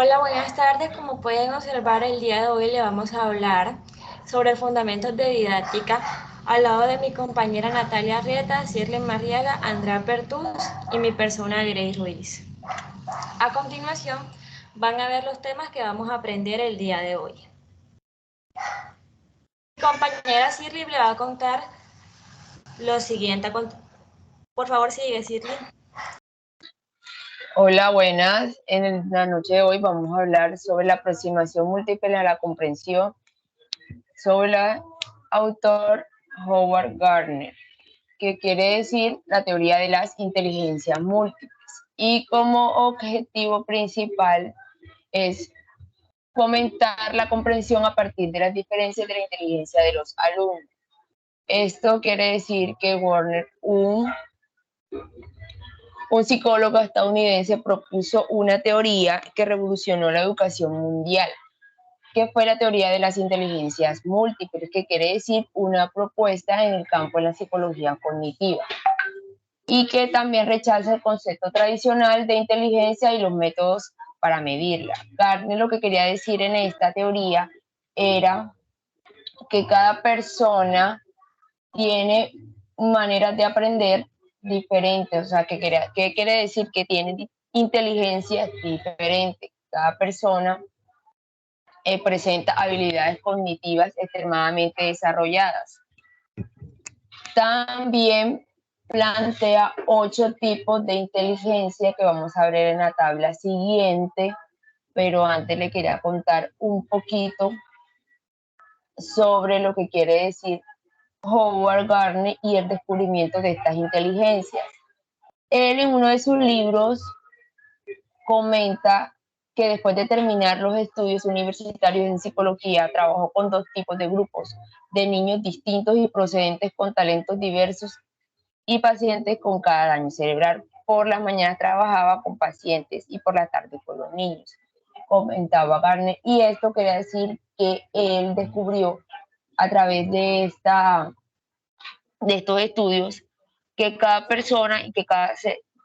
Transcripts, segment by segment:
Hola, buenas tardes. Como pueden observar, el día de hoy le vamos a hablar sobre fundamentos de didáctica al lado de mi compañera Natalia Rieta, Cirlen Marriaga, Andrea Pertús y mi persona Grace Ruiz. A continuación, van a ver los temas que vamos a aprender el día de hoy. Mi compañera Cirlen le va a contar lo siguiente. Por favor, sigue, Cirlen. Hola, buenas. En la noche de hoy vamos a hablar sobre la aproximación múltiple a la comprensión, sobre el autor Howard Gardner, que quiere decir la teoría de las inteligencias múltiples. Y como objetivo principal es fomentar la comprensión a partir de las diferencias de la inteligencia de los alumnos. Esto quiere decir que Gardner, un psicólogo estadounidense, propuso una teoría que revolucionó la educación mundial, que fue la teoría de las inteligencias múltiples, que quiere decir una propuesta en el campo de la psicología cognitiva, y que también rechaza el concepto tradicional de inteligencia y los métodos para medirla. Gardner lo que quería decir en esta teoría era que cada persona tiene maneras de aprender diferentes, o sea, ¿qué quiere decir? Que tiene inteligencias diferentes. Cada persona presenta habilidades cognitivas extremadamente desarrolladas. También plantea 8 tipos de inteligencia que vamos a ver en la tabla siguiente, pero antes le quería contar un poquito sobre lo que quiere decir Howard Gardner y el descubrimiento de estas inteligencias. Él en uno de sus libros comenta que después de terminar los estudios universitarios en psicología, trabajó con 2 tipos de grupos de niños distintos y procedentes con talentos diversos y pacientes con cada daño cerebral. Por las mañanas trabajaba con pacientes y por la tarde con los niños, comentaba Gardner, y esto quería decir que él descubrió a través de estos estudios que cada persona y que cada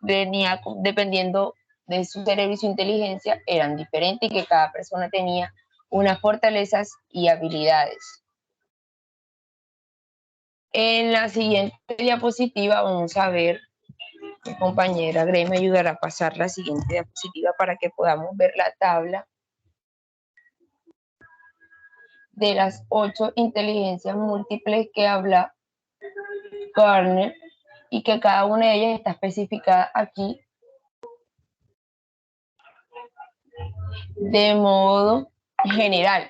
venía dependiendo de su cerebro y su inteligencia eran diferentes y que cada persona tenía unas fortalezas y habilidades. En la siguiente diapositiva vamos a ver, mi compañera Grey me ayudará a pasar la siguiente diapositiva para que podamos ver la tabla de las 8 inteligencias múltiples que habla Gardner y que cada una de ellas está especificada aquí de modo general.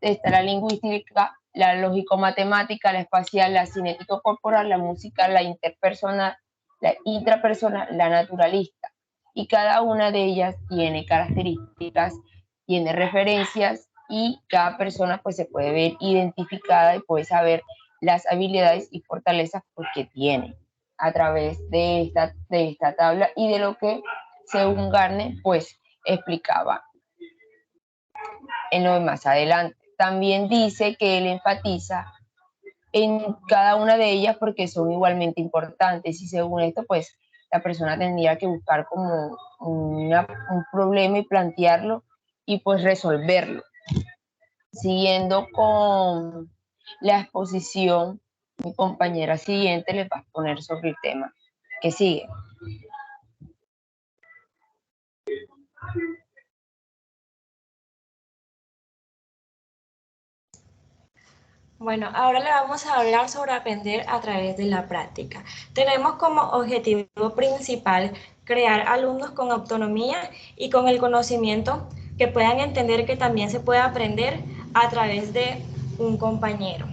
Está la lingüística, la lógico-matemática, la espacial, la cinético-corporal, la música, la interpersonal, la intrapersonal, la naturalista. Y cada una de ellas tiene características, tiene referencias y cada persona pues se puede ver identificada y puede saber las habilidades y fortalezas que tiene a través de esta tabla y de lo que según Gardner pues explicaba en lo de más adelante. También dice que él enfatiza en cada una de ellas porque son igualmente importantes y según esto pues la persona tendría que buscar como un problema y plantearlo y pues resolverlo. Siguiendo con la exposición, mi compañera siguiente les va a poner sobre el tema que sigue. Bueno, ahora le vamos a hablar sobre aprender a través de la práctica. Tenemos como objetivo principal crear alumnos con autonomía y con el conocimiento que puedan entender que también se puede aprender a través de un compañero.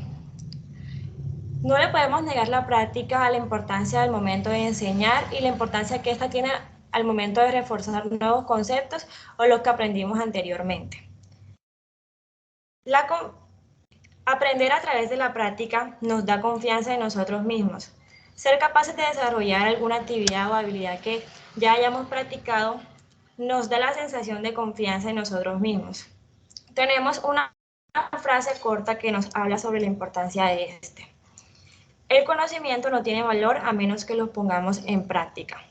No le podemos negar la práctica a la importancia del momento de enseñar y la importancia que ésta tiene al momento de reforzar nuevos conceptos o los que aprendimos anteriormente. Aprender a través de la práctica nos da confianza en nosotros mismos. Ser capaces de desarrollar alguna actividad o habilidad que ya hayamos practicado nos da la sensación de confianza en nosotros mismos. Tenemos una frase corta que nos habla sobre la importancia de este. El conocimiento no tiene valor a menos que lo pongamos en práctica.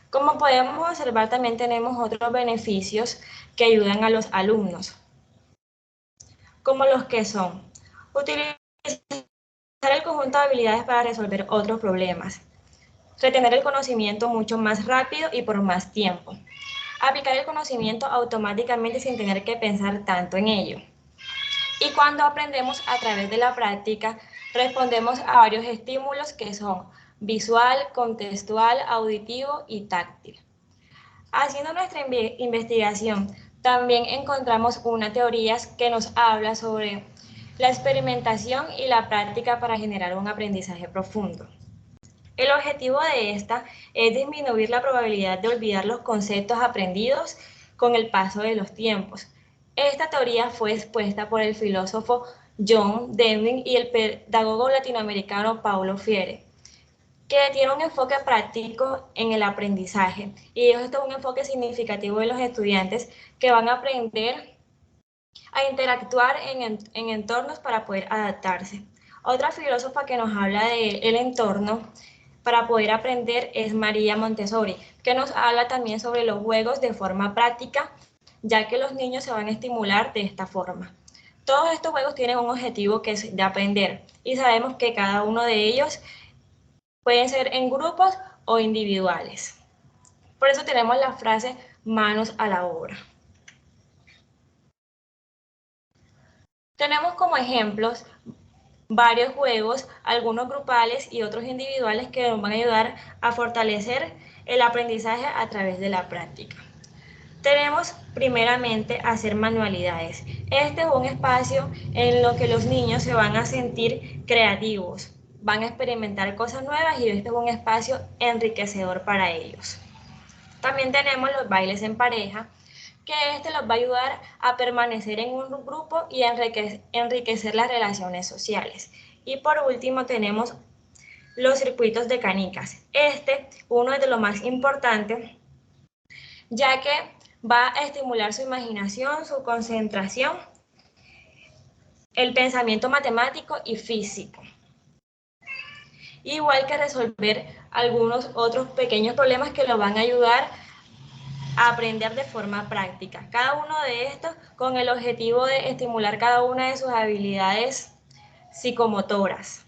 Como podemos observar, también tenemos otros beneficios que ayudan a los alumnos, como los que son utilizar el conjunto de habilidades para resolver otros problemas, retener el conocimiento mucho más rápido y por más tiempo, aplicar el conocimiento automáticamente sin tener que pensar tanto en ello. Y cuando aprendemos a través de la práctica, respondemos a varios estímulos que son visual, contextual, auditivo y táctil. Haciendo nuestra investigación, también encontramos una teoría que nos habla sobre la experimentación y la práctica para generar un aprendizaje profundo. El objetivo de esta es disminuir la probabilidad de olvidar los conceptos aprendidos con el paso de los tiempos. Esta teoría fue expuesta por el filósofo John Dewey y el pedagogo latinoamericano Paulo Freire, que tiene un enfoque práctico en el aprendizaje. Y esto es un enfoque significativo de los estudiantes que van a aprender a interactuar en entornos para poder adaptarse. Otra filósofa que nos habla del entorno para poder aprender es María Montessori, que nos habla también sobre los juegos de forma práctica, ya que los niños se van a estimular de esta forma. Todos estos juegos tienen un objetivo que es de aprender y sabemos que cada uno de ellos pueden ser en grupos o individuales. Por eso tenemos la frase manos a la obra. Tenemos como ejemplos varios juegos, algunos grupales y otros individuales que nos van a ayudar a fortalecer el aprendizaje a través de la práctica. Tenemos primeramente hacer manualidades. Este es un espacio en lo que los niños se van a sentir creativos, van a experimentar cosas nuevas y este es un espacio enriquecedor para ellos. También tenemos los bailes en pareja, que este los va a ayudar a permanecer en un grupo y a enriquecer las relaciones sociales. Y por último tenemos los circuitos de canicas. Uno de los más importantes, ya que va a estimular su imaginación, su concentración, el pensamiento matemático y físico. Igual que resolver algunos otros pequeños problemas que lo van a ayudar a aprender de forma práctica. Cada uno de estos con el objetivo de estimular cada una de sus habilidades psicomotoras.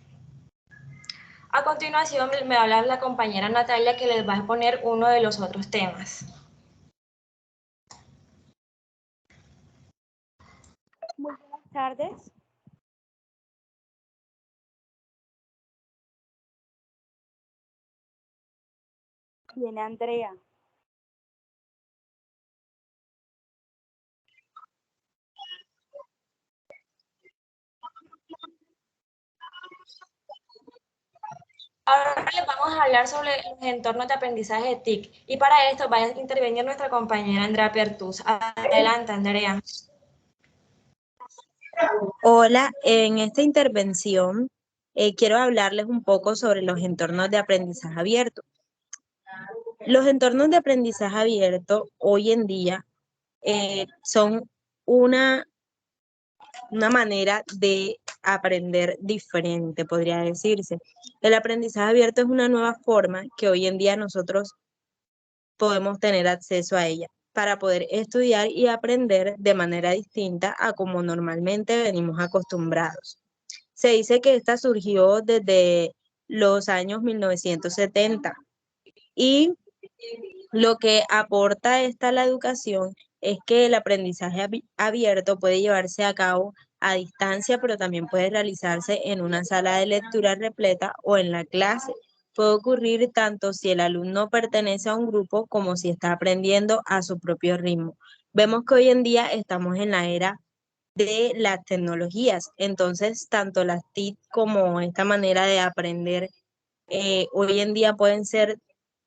A continuación me va a hablar la compañera Natalia que les va a exponer uno de los otros temas. Muy buenas tardes. Viene Andrea. Ahora les vamos a hablar sobre los entornos de aprendizaje TIC y para esto va a intervenir nuestra compañera Andrea Pertús. Adelante, Andrea. Hola, en esta intervención quiero hablarles un poco sobre los entornos de aprendizaje abierto. Los entornos de aprendizaje abierto hoy en día son una manera de aprender diferente, podría decirse. El aprendizaje abierto es una nueva forma que hoy en día nosotros podemos tener acceso a ella para poder estudiar y aprender de manera distinta a como normalmente venimos acostumbrados. Se dice que esta surgió desde los años 1970 y lo que aporta esta a la educación es que el aprendizaje abierto puede llevarse a cabo a distancia, pero también puede realizarse en una sala de lectura repleta o en la clase. Puede ocurrir tanto si el alumno pertenece a un grupo como si está aprendiendo a su propio ritmo. Vemos que hoy en día estamos en la era de las tecnologías, entonces tanto las TIC como esta manera de aprender hoy en día pueden ser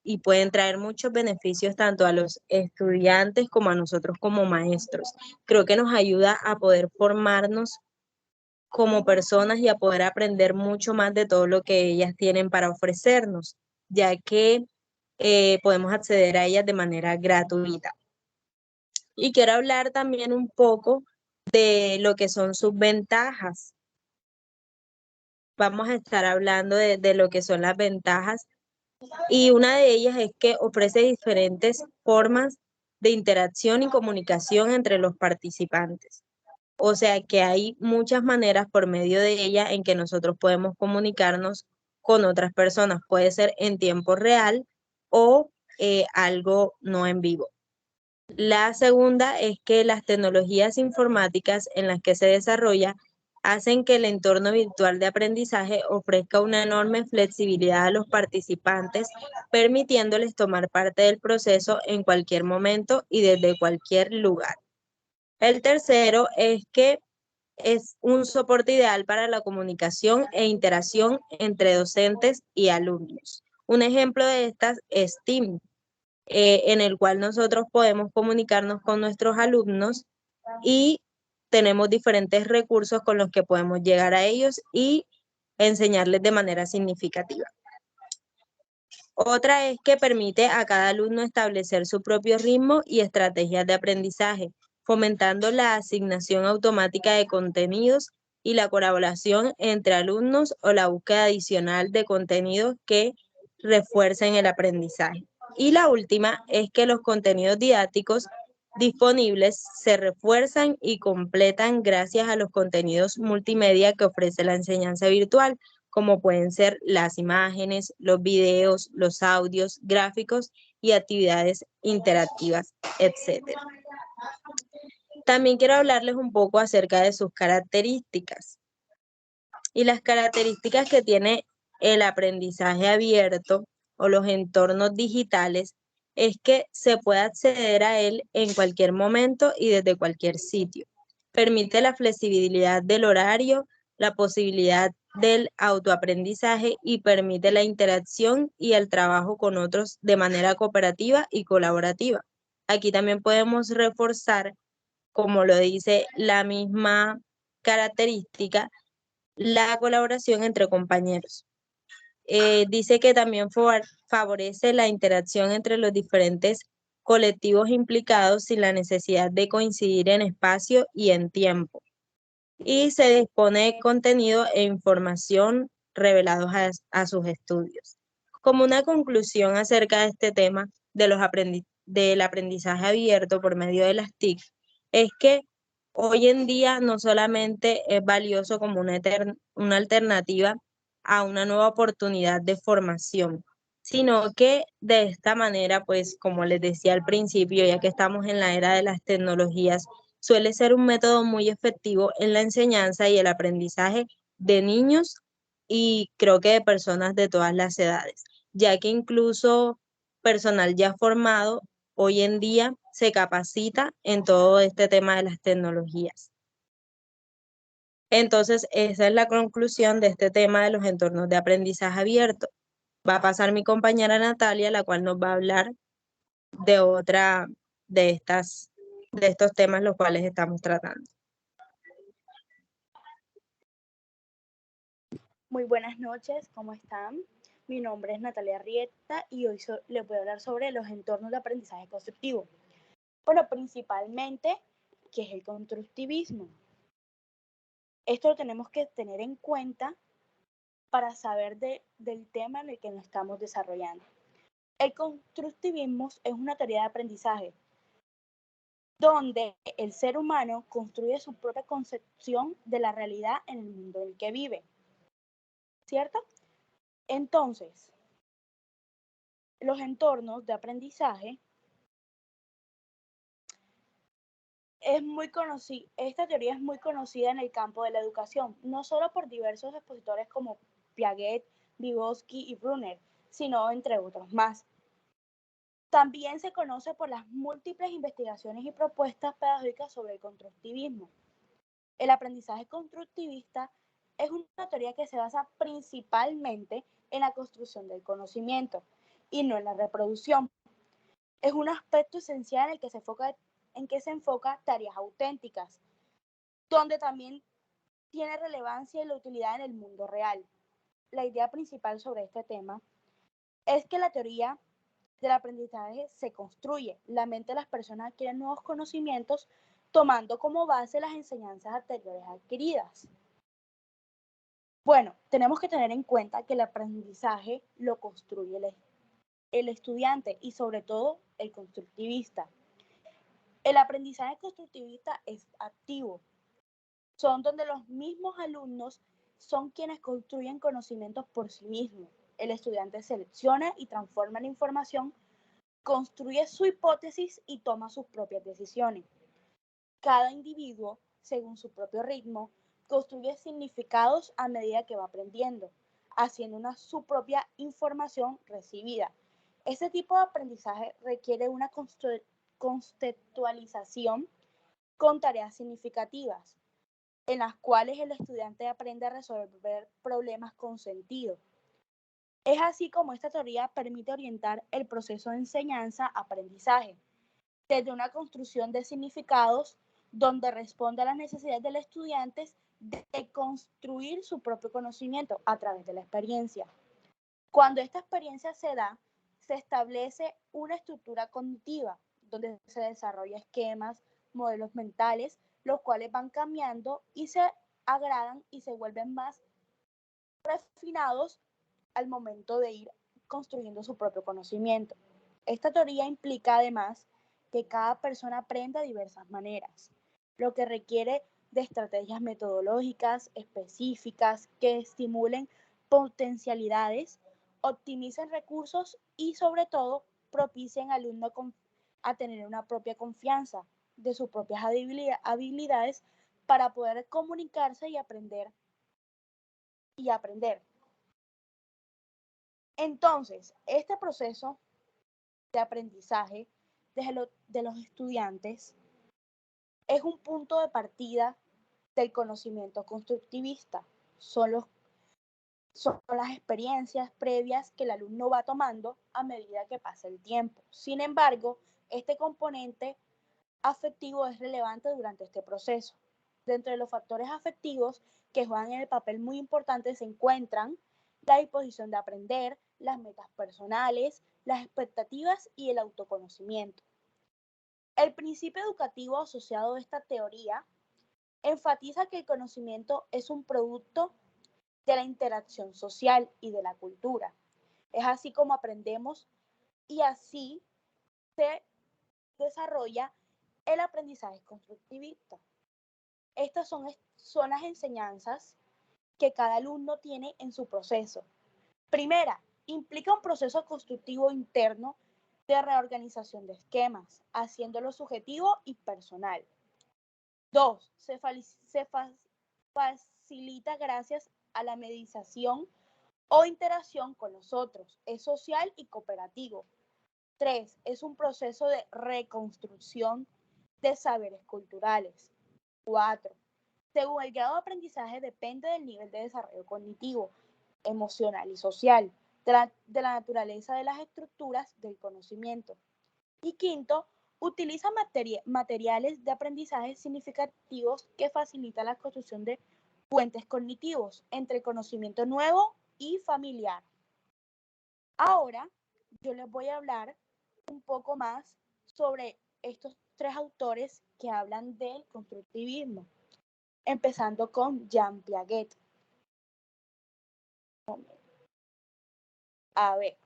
y pueden traer muchos beneficios tanto a los estudiantes como a nosotros como maestros. Creo que nos ayuda a poder formarnos como personas y a poder aprender mucho más de todo lo que ellas tienen para ofrecernos, ya que podemos acceder a ellas de manera gratuita. Y quiero hablar también un poco de lo que son sus ventajas. Vamos a estar hablando de lo que son las ventajas y una de ellas es que ofrece diferentes formas de interacción y comunicación entre los participantes. O sea que hay muchas maneras por medio de ella en que nosotros podemos comunicarnos con otras personas. Puede ser en tiempo real o algo no en vivo. La segunda es que las tecnologías informáticas en las que se desarrolla hacen que el entorno virtual de aprendizaje ofrezca una enorme flexibilidad a los participantes, permitiéndoles tomar parte del proceso en cualquier momento y desde cualquier lugar. El tercero es que es un soporte ideal para la comunicación e interacción entre docentes y alumnos. Un ejemplo de estas es Teams, en el cual nosotros podemos comunicarnos con nuestros alumnos y tenemos diferentes recursos con los que podemos llegar a ellos y enseñarles de manera significativa. Otra es que permite a cada alumno establecer su propio ritmo y estrategias de aprendizaje, fomentando la asignación automática de contenidos y la colaboración entre alumnos o la búsqueda adicional de contenidos que refuercen el aprendizaje. Y la última es que los contenidos didácticos disponibles se refuerzan y completan gracias a los contenidos multimedia que ofrece la enseñanza virtual, como pueden ser las imágenes, los videos, los audios, gráficos y actividades interactivas, etc. También quiero hablarles un poco acerca de sus características. Y las características que tiene el aprendizaje abierto o los entornos digitales es que se puede acceder a él en cualquier momento y desde cualquier sitio. Permite la flexibilidad del horario, la posibilidad del autoaprendizaje y permite la interacción y el trabajo con otros de manera cooperativa y colaborativa. Aquí también podemos reforzar, como lo dice la misma característica, la colaboración entre compañeros. Dice que también favorece la interacción entre los diferentes colectivos implicados sin la necesidad de coincidir en espacio y en tiempo. Y se dispone de contenido e información revelados a sus estudios. Como una conclusión acerca de este tema del aprendizaje abierto por medio de las TIC, es que hoy en día no solamente es valioso como una alternativa a una nueva oportunidad de formación, sino que de esta manera, pues como les decía al principio, ya que estamos en la era de las tecnologías, suele ser un método muy efectivo en la enseñanza y el aprendizaje de niños y creo que de personas de todas las edades, ya que incluso personal ya formado hoy en día se capacita en todo este tema de las tecnologías. Entonces, esa es la conclusión de este tema de los entornos de aprendizaje abierto. Va a pasar mi compañera Natalia, la cual nos va a hablar de otra de estos temas los cuales estamos tratando. Muy buenas noches, ¿cómo están? Mi nombre es Natalia Rieta y hoy les voy a hablar sobre los entornos de aprendizaje constructivo. Bueno, principalmente, ¿qué es el constructivismo? Esto lo tenemos que tener en cuenta para saber del tema en el que nos estamos desarrollando. El constructivismo es una teoría de aprendizaje donde el ser humano construye su propia concepción de la realidad en el mundo en el que vive, ¿cierto? Entonces, los entornos de aprendizaje esta teoría es muy conocida en el campo de la educación, no solo por diversos expositores como Piaget, Vygotsky y Brunner, sino entre otros más. También se conoce por las múltiples investigaciones y propuestas pedagógicas sobre el constructivismo. El aprendizaje constructivista es una teoría que se basa principalmente en la construcción del conocimiento y no en la reproducción. Es un aspecto esencial en el que se enfoca tareas auténticas, donde también tiene relevancia y la utilidad en el mundo real. La idea principal sobre este tema es que la teoría del aprendizaje se construye. La mente de las personas adquiere nuevos conocimientos tomando como base las enseñanzas anteriores adquiridas. Bueno, tenemos que tener en cuenta que el aprendizaje lo construye el estudiante y sobre todo el constructivista. El aprendizaje constructivista es activo, son donde los mismos alumnos son quienes construyen conocimientos por sí mismos. El estudiante selecciona y transforma la información, construye su hipótesis y toma sus propias decisiones. Cada individuo, según su propio ritmo, construye significados a medida que va aprendiendo, haciendo su propia información recibida. Este tipo de aprendizaje requiere una conceptualización con tareas significativas, en las cuales el estudiante aprende a resolver problemas con sentido. Es así como esta teoría permite orientar el proceso de enseñanza-aprendizaje, desde una construcción de significados donde responde a las necesidades del estudiante de construir su propio conocimiento a través de la experiencia. Cuando esta experiencia se da, se establece una estructura cognitiva donde se desarrolla esquemas, modelos mentales, los cuales van cambiando y se agradan y se vuelven más refinados al momento de ir construyendo su propio conocimiento. Esta teoría implica además que cada persona aprende de diversas maneras, lo que requiere de estrategias metodológicas específicas que estimulen potencialidades, optimicen recursos y sobre todo propicien al alumno a tener una propia confianza de sus propias habilidades para poder comunicarse y aprender. Entonces, este proceso de aprendizaje de los estudiantes es un punto de partida del conocimiento constructivista. Son las experiencias previas que el alumno va tomando a medida que pasa el tiempo. Sin embargo, este componente afectivo es relevante durante este proceso. Dentro de los factores afectivos que juegan el papel muy importante se encuentran la disposición de aprender, las metas personales, las expectativas y el autoconocimiento. El principio educativo asociado a esta teoría enfatiza que el conocimiento es un producto de la interacción social y de la cultura. Es así como aprendemos y así se desarrolla el aprendizaje constructivista. Estas son las enseñanzas que cada alumno tiene en su proceso. Primera, implica un proceso constructivo interno de reorganización de esquemas, haciéndolo subjetivo y personal. 2. Se facilita gracias a la mediación o interacción con los otros. Es social y cooperativo. 3. Es un proceso de reconstrucción de saberes culturales. 4. Según el grado de aprendizaje depende del nivel de desarrollo cognitivo, emocional y social, de la naturaleza de las estructuras del conocimiento. Y quinto, utiliza materiales de aprendizaje significativos que facilitan la construcción de puentes cognitivos entre el conocimiento nuevo y familiar. Ahora, yo les voy a hablar un poco más sobre estos tres autores que hablan del constructivismo, empezando con Jean Piaget. A ver,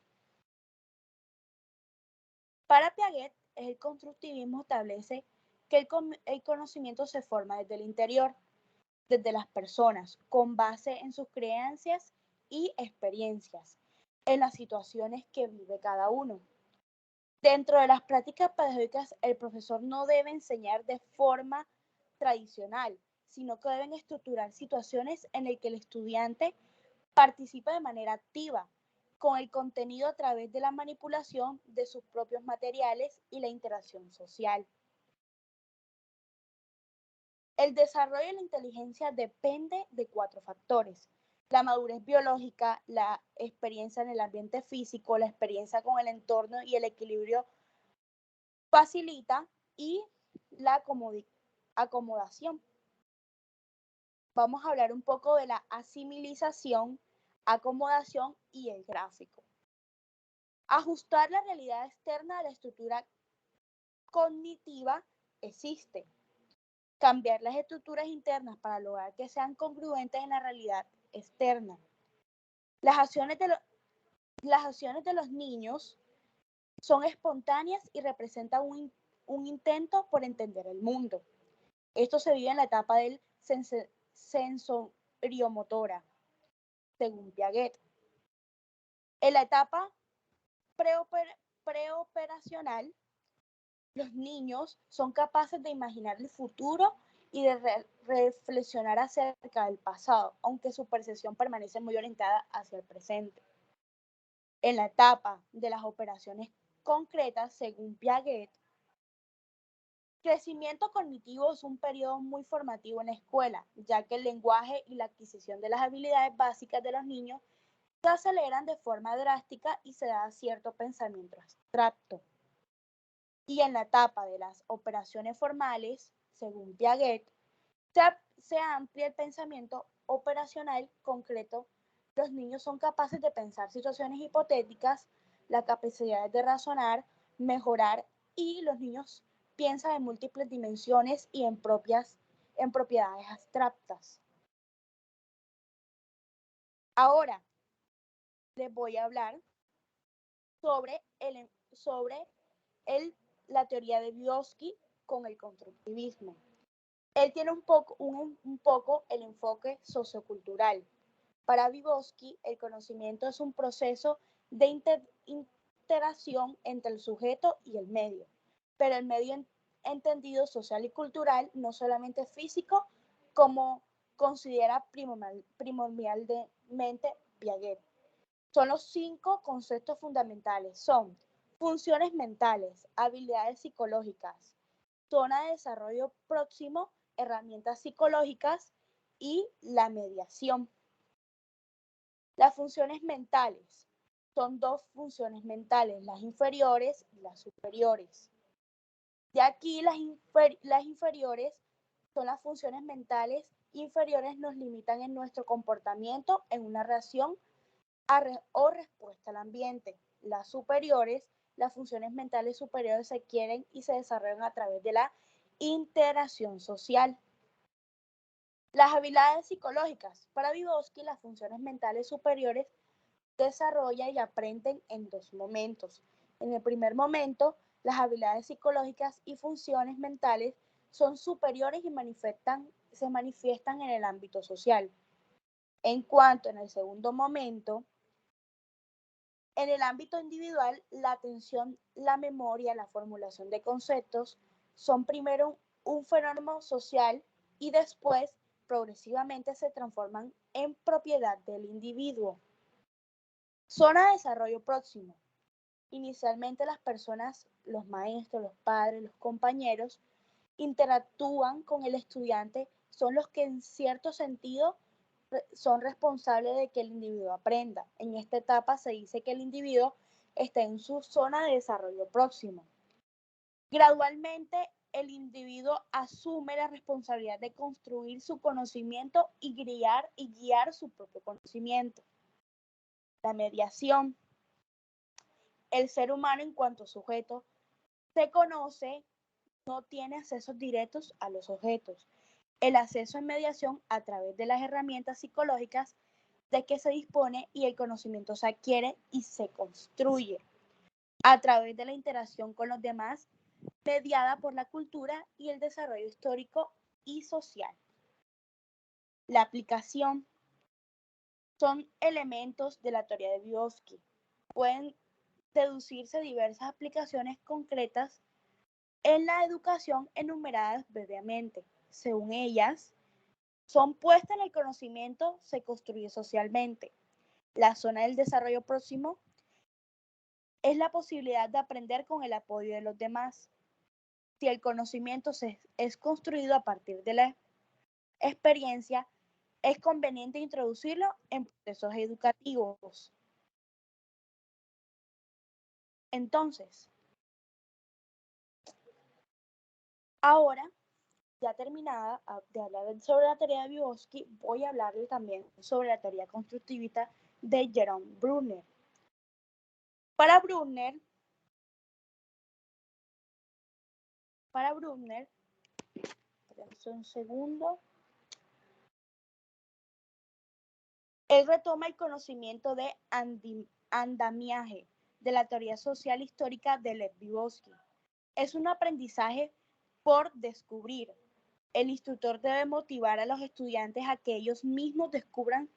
para Piaget, el constructivismo establece que el conocimiento se forma desde el interior, desde las personas, con base en sus creencias y experiencias, en las situaciones que vive cada uno. Dentro de las prácticas pedagógicas, el profesor no debe enseñar de forma tradicional, sino que deben estructurar situaciones en las que el estudiante participa de manera activa con el contenido a través de la manipulación de sus propios materiales y la interacción social. El desarrollo de la inteligencia depende de 4 factores: la madurez biológica, la experiencia en el ambiente físico, la experiencia con el entorno y el equilibrio facilita y la acomodación. Vamos a hablar un poco de la asimilización, acomodación y el gráfico. Ajustar la realidad externa a la estructura cognitiva existe. Cambiar las estructuras internas para lograr que sean congruentes en la realidad externa. Las acciones de los niños Son espontáneas y representan un intento por entender el mundo. Esto se vive en la etapa del sensoriomotora, según Piaget. En la etapa preoperacional, los niños son capaces de imaginar el futuro y de reflexionar acerca del pasado, aunque su percepción permanece muy orientada hacia el presente. En la etapa de las operaciones concretas, según Piaget, crecimiento cognitivo es un periodo muy formativo en la escuela, ya que el lenguaje y la adquisición de las habilidades básicas de los niños se aceleran de forma drástica y se da cierto pensamiento abstracto. Y en la etapa de las operaciones formales, según Piaget, se amplía el pensamiento operacional concreto. Los niños son capaces de pensar situaciones hipotéticas, la capacidad de razonar, mejorar, y los niños piensan en múltiples dimensiones y en propiedades abstractas. Ahora les voy a hablar sobre la teoría de Vygotsky con el constructivismo. Él tiene un poco el enfoque sociocultural. Para Vygotsky, el conocimiento es un proceso de interacción entre el sujeto y el medio, pero el medio entendido social y cultural, no solamente físico, como considera primordialmente Piaget. Son los 5 conceptos fundamentales. Son funciones mentales, habilidades psicológicas, zona de desarrollo próximo, herramientas psicológicas y la mediación. Las funciones mentales son 2 funciones mentales, las inferiores y las superiores. De aquí las inferiores son las funciones mentales inferiores, nos limitan en nuestro comportamiento en una reacción o respuesta al ambiente. Las superiores, las funciones mentales superiores, se adquieren y se desarrollan a través de la interacción social. Las habilidades psicológicas. Para Vygotsky, las funciones mentales superiores desarrollan y aprenden en 2 momentos. En el primer momento, las habilidades psicológicas y funciones mentales son superiores y se manifiestan en el ámbito social. En cuanto en el segundo momento, en el ámbito individual, la atención, la memoria, la formulación de conceptos son primero un fenómeno social y después progresivamente se transforman en propiedad del individuo. Zona de desarrollo próximo. Inicialmente las personas, los maestros, los padres, los compañeros, interactúan con el estudiante, son los que en cierto sentido son responsables de que el individuo aprenda. En esta etapa se dice que el individuo está en su zona de desarrollo próximo. Gradualmente, el individuo asume la responsabilidad de construir su conocimiento y guiar su propio conocimiento. La mediación. El ser humano en cuanto sujeto se conoce, no tiene accesos directos a los objetos. El acceso en mediación a través de las herramientas psicológicas de que se dispone, y el conocimiento se adquiere y se construye a través de la interacción con los demás, mediada por la cultura y el desarrollo histórico y social. La aplicación. Son elementos de la teoría de Vygotsky. Pueden deducirse diversas aplicaciones concretas en la educación enumeradas brevemente. Según ellas, son puestas en el conocimiento, se construye socialmente. La zona del desarrollo próximo es la posibilidad de aprender con el apoyo de los demás. Si el conocimiento es construido a partir de la experiencia, es conveniente introducirlo en procesos educativos. Entonces, ahora, ya terminada de hablar sobre la teoría de Vygotsky, voy a hablarles también sobre la teoría constructivista de Jerome Bruner. Para Bruner, un segundo, él retoma el conocimiento de andamiaje de la teoría social histórica de Lev Vygotsky. Es un aprendizaje por descubrir. El instructor debe motivar a los estudiantes a que ellos mismos descubran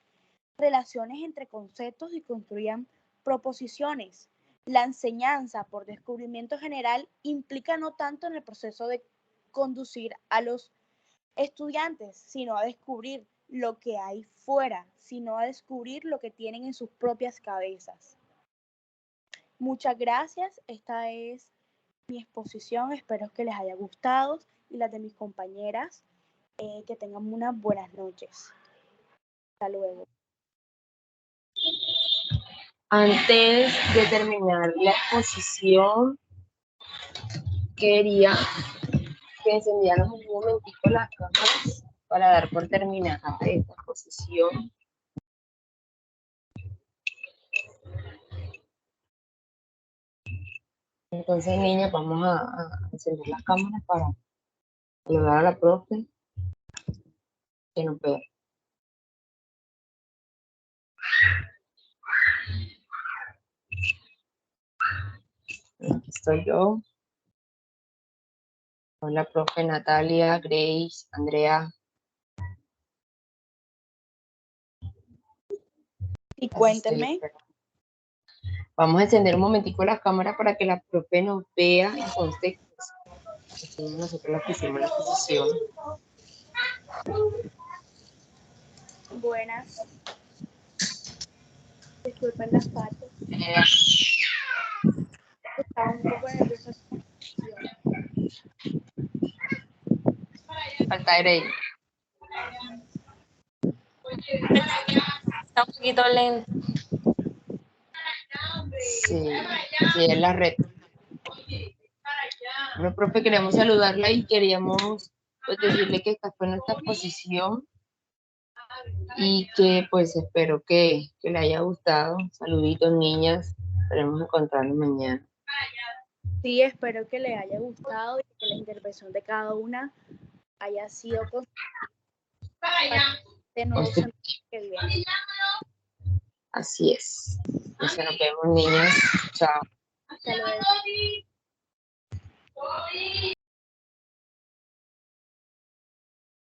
relaciones entre conceptos y construyan proposiciones. La enseñanza por descubrimiento general implica no tanto en el proceso de conducir a los estudiantes, sino a descubrir lo que hay fuera, sino a descubrir lo que tienen en sus propias cabezas. Muchas gracias. Esta es mi exposición. Espero que les haya gustado y las de mis compañeras. Que tengan unas buenas noches. Hasta luego. Antes de terminar la exposición, quería que encendieran un momentico las cámaras para dar por terminada esta exposición. Entonces, niñas, vamos a encender las cámaras para saludar a la profe que nos vea. Aquí estoy yo. Hola, profe Natalia, Grace, Andrea. Y cuéntenme. Vamos a encender un momentico la cámara para que la profe nos vea y conste que nosotros la pusimos en la exposición. Buenas. Disculpen las partes. Estaba un poco nerviosa. Falta Grace. Está un poquito lento. Sí, es la red. Bueno, profe, queremos saludarla y queríamos pues, decirle que esta fue nuestra exposición y que pues espero que le haya gustado. Saluditos, niñas. Esperemos encontrarnos mañana. Sí, espero que les haya gustado y que la intervención de cada una haya sido de nuevo. Así es. Entonces nos vemos, niñas. Chao. Hasta luego.